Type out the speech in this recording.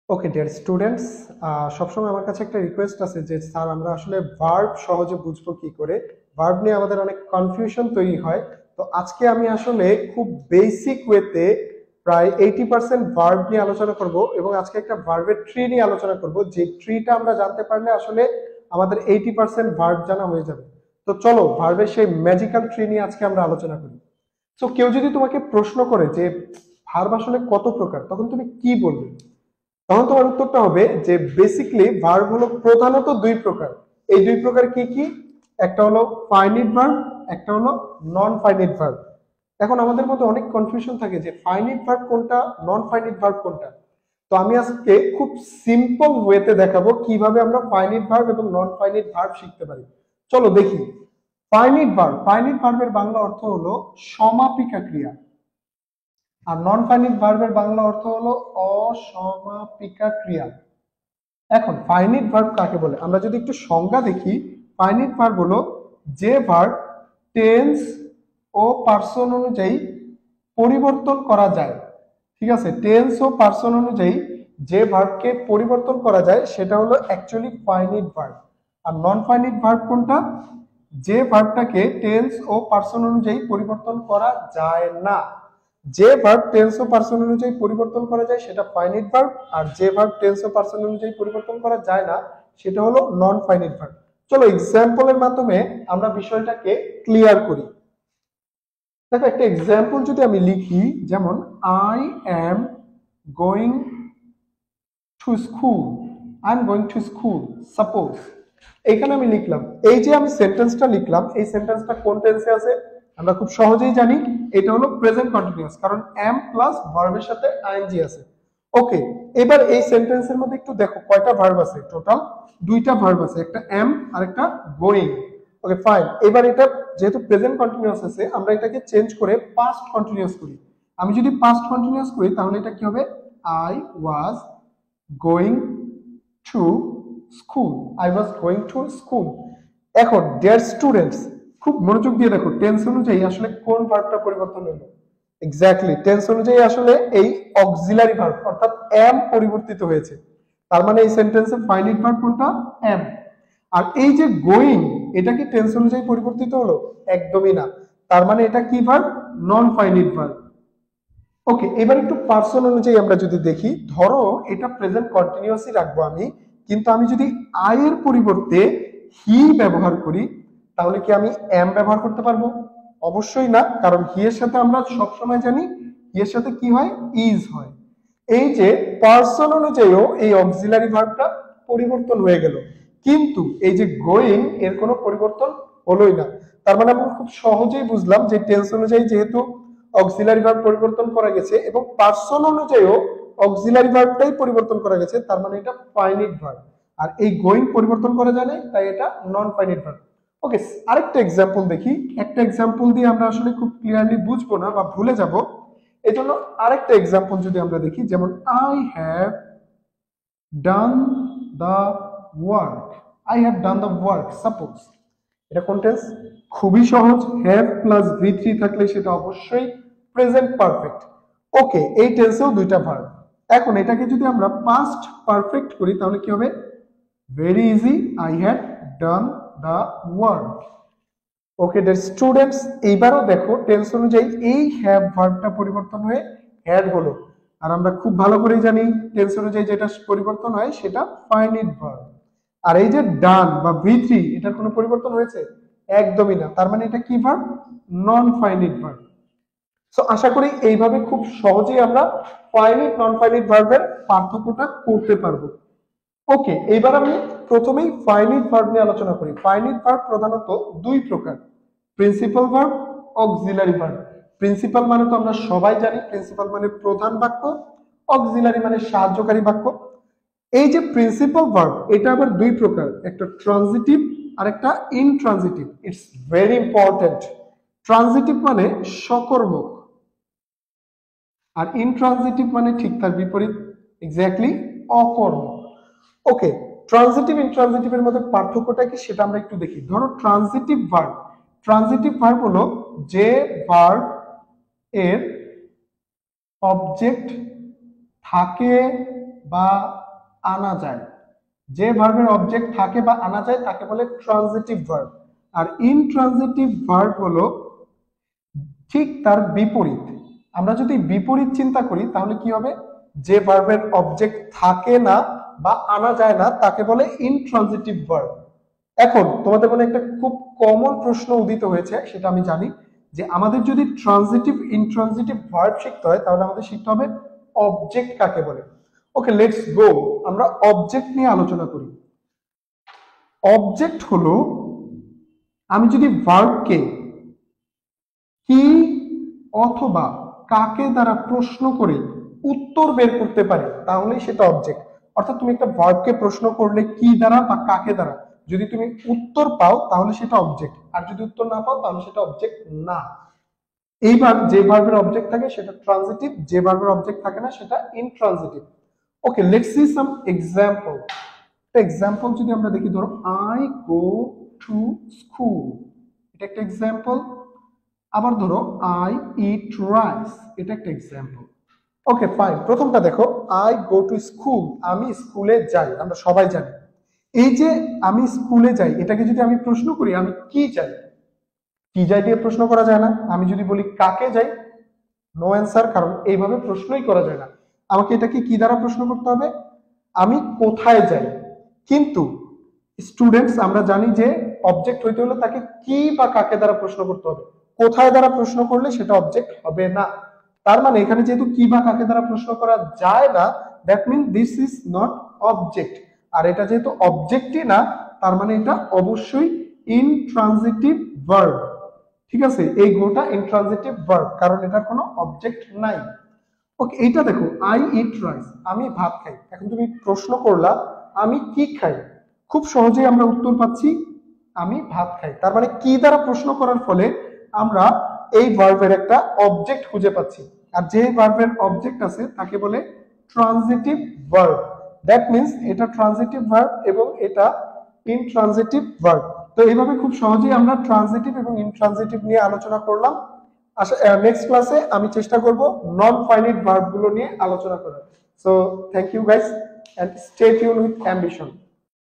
Okay dear students, সবসময় আমার কাছে একটা রিকোয়েস্ট আছে যে স্যার আমরা আসলে ভার্ব সহজে বুঝবো কি করে। ভার্ব নিয়ে আমাদের অনেক কনফিউশন তৈরি হয়। তো আজকে আমি আসলে খুব বেসিক ওয়েতে প্রায় 80% ভার্ব নিয়ে আলোচনা করব এবং আজকে একটা ভার্বের ট্রি নিয়ে আলোচনা করব, যে ট্রিটা আমরা জানতে পারলে আসলে আমাদের 80% ভার্ব জানা হয়ে যাবে। তো চলো ভার্বের সেই ম্যাজিক্যাল ট্রি নিয়ে আজকে আমরা আলোচনা করি। তো কেউ যদি তোমাকে প্রশ্ন করে যে ভার্ব আসলে কত প্রকার, তখন তুমি কি বলবে? তখন তোমার উত্তরটা হবে যে বেসিকলি ভার্ব হলো প্রধানত দুই প্রকার। এই দুই প্রকার কি কি? একটা হলো ফাইনিট ভার্ব, একটা হলো নন ফাইনিট ভার্ব। এখন আমাদের মধ্যে অনেক কনফিউশন থাকে যে ফাইনিট ভার্ব কোনটা, নন ফাইনিট ভার্ব কোনটা। তো আমি আজকে খুব সিম্পল ওয়েতে দেখাবো কিভাবে আমরা ফাইনিট ভার্ব এবং নন ফাইনিট ভার্ব শিখতে পারি। চলো দেখি। ফাইনিট ভার্বের বাংলা অর্থ হলো সমাপিকা ক্রিয়া, আর নন ফাইনিট ভার্বের বাংলা অর্থ হলো অসমাপিকা ক্রিয়া। এখন ফাইনিট ভার্ব কাকে বলে আমরা যদি একটু সংজ্ঞা দেখি, ফাইনিট ভার্ব হলো যে ভার্ব টেন্স ও পার্সন অনুযায়ী পরিবর্তন করা যায়। ঠিক আছে, টেন্স ও পার্সন অনুযায়ী যে ভার্বকে পরিবর্তন করা যায় সেটা হলো অ্যাকচুয়ালি ফাইনিট ভার্ব। আর নন ফাইনিট ভার্ব কোনটা? যে ভার্বটাকে টেন্স ও পার্সন অনুযায়ী পরিবর্তন করা যায় না। যে ভার্ব টেন্স ও পার্সন অনুযায়ী পরিবর্তন করা যায় সেটা ফাইনিট ভার্ব, আর যে ভার্ব টেন্স ও পার্সন অনুযায়ী পরিবর্তন করা যায় না সেটা হলো নন ফাইনিট ভার্ব। চলো এক্সাম্পলের মাধ্যমে আমরা বিষয়টাকে ক্লিয়ার করি। দেখো একটা এক্সাম্পল যদি আমি লিখি, যেমন I am going to school, I am going to school suppose. এইখানে আমি লিখলাম, এই যে আমি সেন্টেন্সটা লিখলাম, এই সেন্টেন্সটা কোন টেন্সে আছে আমরা খুব সহজেই জানি। এটা হলো প্রেজেন্ট কন্টিনিউয়াস, কারণ এম প্লাস ভার্বের সাথে আইএনজি আছে। ওকে, এবার এই সেন্টেন্সের মধ্যে একটু দেখো কয়টা ভার্ব আছে। টোটাল দুইটা ভার্ব আছে, একটা এম আর একটা গোয়িং। ওকে ফাইন, এবার এটা যেহেতু প্রেজেন্ট কন্টিনিউয়াস আছে আমরা এটাকে চেঞ্জ করে পাস্ট কন্টিনিউয়াস করি। আমি যদি পাস্ট কন্টিনিউয়াস করি তাহলে এটা কি হবে? I was going to school, I was going to school. এখন ডিয়ার স্টুডেন্টস, খুব মনোযোগ দিয়ে দেখো টেন্স অনুযায়ী আসলে কোন ভার্বটা পরিবর্তন হলো। এক্স্যাক্টলি টেন্স অনুযায়ী আসলে এই অক্সিলারি ভার্ব অর্থাৎ এম পরিবর্তিত হয়েছে। তার মানে এই সেন্টেন্সে ফাইনিট ভার্ব কোনটা? এম। আর এই যে গোয়িং, এটা কি টেন্স অনুযায়ী পরিবর্তিত হলো? একদমই না। তার মানে এটা কি verb? Non finite verb. Okay, এবার একটু পার্সন অনুযায়ী আমরা যদি দেখি, ধরো এটা প্রেজেন্ট কন্টিনিউয়াসই রাখবো আমি, কিন্তু আমি যদি আই এর পরিবর্তে হি ব্যবহার করি তাহলে কি আমি এম ব্যবহার করতে পারবো? অবশ্যই না, কারণ হি এর সাথে আমরা সবসময় জানি হি এর সাথে কি হয়? ইজ হয়। এই যে পার্সন অনুযায়ীও এই অক্সিলারি ভার্বটা পরিবর্তন হয়ে গেল, কিন্তু এই যে গোয়িং এর কোনো পরিবর্তন হলোই না। তার মানে আমরা খুব সহজেই বুঝলাম যে টেন্স অনুযায়ী যেহেতু অক্সিলারি ভার্ব পরিবর্তন করা গেছে এবং পার্সন অনুযায়ীও অক্সিলারি ভার্বটাই পরিবর্তন করা গেছে, তার মানে এটা ফাইনিট ভার্ব। আর এই গোয়িং পরিবর্তন করা যায় না, তাই এটা নন ফাইনিট ভার্ব। ওকে, আরেকটা এক্সাম্পল দেখি। একটা এক্সাম্পল দিয়ে আমরা আসলে খুব ক্লিয়ারলি বুঝবো না বা ভুলে যাব, এই জন্য আরেকটা এক্সাম্পল যদি আমরা দেখি, যেমন I have done the work, I have done the work suppose. এটা কোন টেন্স? খুবই সহজ, হ্যাভ প্লাস ভি3 থাকলে সেটা অবশ্যই প্রেজেন্ট পারফেক্ট। ওকে, এই টেন্সেও দুইটা ভার্ব। এখন এটাকে যদি আমরা পাস্ট পারফেক্ট করি তাহলে কি হবে? Very easy, I had done the work. Okay dear students, এইবারও দেখো টেন্স অনুযায়ী এই হ্যাভ ভার্বটা পরিবর্তন হয়ে হ্যাড হলো। আর আমরা খুব ভালো করেই জানি টেন্স অনুযায়ী যেটা পরিবর্তন হয় সেটা ফাইনিট ভার্ব। আর এই যে ডান বা ভি3, এটার কোনো পরিবর্তন হয়েছে? একদমই না। তার মানে এটা কি verb? Non finite verb. So আশা করি এইভাবে খুব সহজেই আমরা ফাইনিট নন ফাইনিট ভার্বের পার্থক্যটা করতে পারবো। ওকে, এইবার আমি প্রথমেই ফাইনিট ভার্ব নিয়ে আলোচনা করি। ফাইনিট ভার্ব প্রধানত দুই প্রকার, principal verb, auxiliary verb. Principal মানে তো আমরা সবাই জানি, প্রিন্সিপাল মানে প্রধান বাক্য, অক্সিলারি মানে সাহায্যকারী বাক্য। এই যে প্রিন্সিপাল ভার্ব, এটা আবার দুই প্রকার, একটা ট্রানজিটিভ আর একটা intransitive. It's very important. Transitive মানে সকর্মক, আর ইনট্রানজিটিভ মানে ঠিক তার বিপরীত, এক্স্যাক্টলি অকর্মক। ওকে, ট্রানজিটিভ ইনট্রানজিটিভের মধ্যে পার্থক্যটা কি সেটা আমরা একটু দেখি। ধরো ট্রানজিটিভ ভার্ব, ট্রানজিটিভ ভার্ব হলো যে ভার্ব এর অবজেক্ট থাকে বা আনা যায়, যে ভার্বের অবজেক্ট থাকে বা আনা যায় তাকে বলে ট্রানজিটিভ ভার্ব। আর ইনট্রানজিটিভ ভার্ব হলো ঠিক তার বিপরীত। আমরা যদি বিপরীত চিন্তা করি তাহলে কি হবে, যে ভার্বের অবজেক্ট থাকে না বা আনা যায় না তাকে বলে ইনট্রানজিটিভ ভার্ব। এখন তোমাদের মনে একটা খুব কমন প্রশ্ন উদিত হয়েছে, সেটা আমি জানি, যে আমাদের যদি ট্রানজিটিভ ইনট্রানজিটিভ ভার্ব শিখতে হয় তাহলে আমাদের শিখতে হবে অবজেক্ট কাকে বলে। ওকে, লেটস গো, আমরা অবজেক্ট নিয়ে আলোচনা করি। অবজেক্ট হলো, আমি যদি ভার্বকে কি অথবা কাকে দ্বারা প্রশ্ন করে উত্তর বের করতে পারি তাহলেই সেটা অবজেক্ট। অর্থাৎ তুমি একটা ভার্বকে প্রশ্ন করলে কি দ্বারা বা কাকে দ্বারা, যদি তুমি উত্তর পাও তাহলে সেটা অবজেক্ট, আর যদি উত্তর না পাও তাহলে সেটা অবজেক্ট না। এইবার যে ভার্বের অবজেক্ট থাকে সেটা ট্রানজিটিভ, যে ভার্বের অবজেক্ট থাকে না সেটা intransitive. Okay, let's see some example. Example যদি আমরা দেখি, ধরো আই গো টু স্কুল, এটা একটা এক্সাম্পল। আবার ধরো আই ইট রাইস, এটা একটা এক্সাম্পল। ওকে ফাইন, প্রথমটা দেখো, আই গো টু স্কুল, আমি স্কুলে যাই, আমরা সবাই জানি। এই যে আমি স্কুলে যাই, এটাকে যদি আমি প্রশ্ন করি আমি কি যাই, কি যাই দিয়ে প্রশ্ন করা যায় না। আমি যদি বলি কাকে যাই, নো অ্যান্সার, কারণ এইভাবে প্রশ্নই করা যায় না। আমাকে এটাকে কি দ্বারা প্রশ্ন করতে হবে, আমি কোথায় যাই। কিন্তু স্টুডেন্টস, আমরা জানি যে অবজেক্ট হইতে হলে তাকে কি বা কাকে দ্বারা প্রশ্ন করতে হবে, কোথায় দ্বারা প্রশ্ন করলে সেটা অবজেক্ট হবে না। তার মানে এখানে যেহেতু কি বা কাকে দ্বারা প্রশ্ন করা যায় না, that mean this is not object. আর এটা যেহেতু অবজেক্টই না, তার মানে এটা অবশ্যই ইনট্রানজিটিভ ভার্ব। ঠিক আছে, এই গোটা ইনট্রানজিটিভ ভার্ব, কারণ এটার কোনো অবজেক্ট নাই। ওকে, এইটা দেখো, আই ইট রাইস, আমি ভাত খাই। এখন তুমি প্রশ্ন করলা আমি কি খাই, খুব সহজেই আমরা উত্তর পাচ্ছি আমি ভাত খাই। তার মানে কি দ্বারা প্রশ্ন করার ফলে আমরা এই ভার্বের একটা অবজেক্ট খুঁজে পাচ্ছি, আর যে ভার্বের অবজেক্ট আছে তাকে বলে ট্রানজিটিভ ভার্ব। দ্যাট মিন্স এটা ট্রানজিটিভ ভার্ব এবং এটা ইনট্রানজিটিভ ভার্ব। তো এইভাবে খুব সহজেই আমরা ট্রানজিটিভ এবং ইনট্রানজিটিভ নিয়ে আলোচনা করলাম। নেক্সট ক্লাসে আমি চেষ্টা করব নন ফাইনাইট ভার্ব গুলো নিয়ে আলোচনা করার। So thank you guys, and stay tune with ambition.